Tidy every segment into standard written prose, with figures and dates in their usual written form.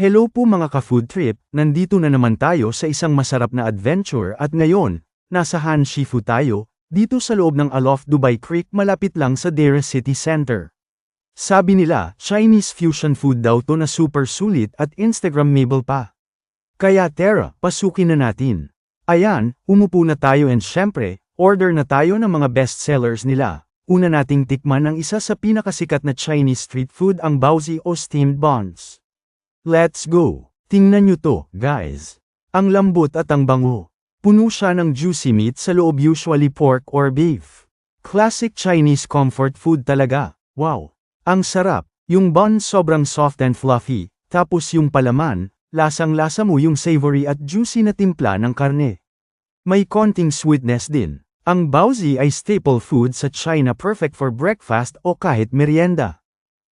Hello po mga ka-food trip, nandito na naman tayo sa isang masarap na adventure at ngayon, nasa Han Shifu tayo, dito sa loob ng Aloft Dubai Creek malapit lang sa Deira City Center. Sabi nila, Chinese fusion food daw to na super sulit at Instagrammable pa. Kaya tara, pasukin na natin. Ayan, umupo na tayo and syempre, order na tayo ng mga best sellers nila. Una nating tikman ang isa sa pinakasikat na Chinese street food ang baozi o steamed buns. Let's go! Tingnan nyo to, guys. Ang lambot at ang bango. Puno siya ng juicy meat sa loob, usually pork or beef. Classic Chinese comfort food talaga. Wow! Ang sarap, yung bun sobrang soft and fluffy, tapos yung palaman, lasang-lasa mo yung savory at juicy na timpla ng karne. May konting sweetness din. Ang baozi ay staple food sa China, perfect for breakfast o kahit merienda.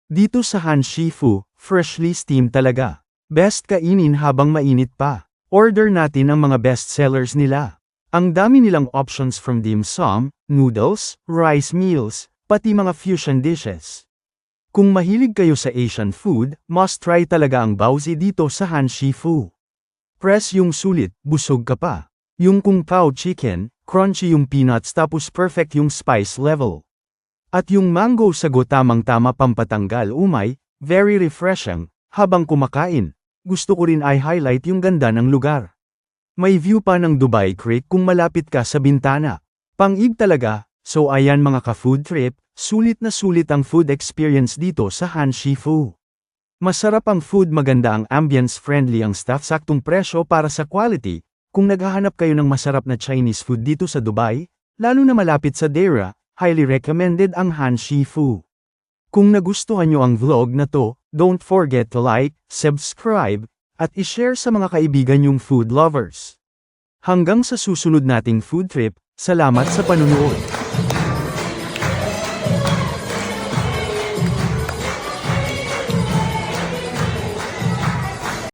Dito sa Han Shifu, freshly steamed talaga. Best kainin habang mainit pa. Order natin ang mga best sellers nila. Ang dami nilang options from dim sum, noodles, rice meals, pati mga fusion dishes. Kung mahilig kayo sa Asian food, must try talaga ang baozi dito sa Han Shifu. Press yung sulit, busog ka pa. Yung kung pao chicken, crunchy yung peanuts tapos perfect yung spice level. At yung mango sago tamang-tama pampatanggal umay, very refreshing. Habang kumakain, gusto ko rin ay highlight yung ganda ng lugar. May view pa ng Dubai Creek kung malapit ka sa bintana. Pang-ig talaga, so ayan mga ka-food trip, sulit na sulit ang food experience dito sa Han Shifu. Masarap ang food, maganda ang ambience, friendly ang staff, saktong presyo para sa quality. Kung naghahanap kayo ng masarap na Chinese food dito sa Dubai, lalo na malapit sa Deira, highly recommended ang Han Shifu. Kung nagustuhan nyo ang vlog na to, don't forget to like, subscribe, at ishare sa mga kaibigan yung food lovers. Hanggang sa susunod nating food trip, salamat sa panunood.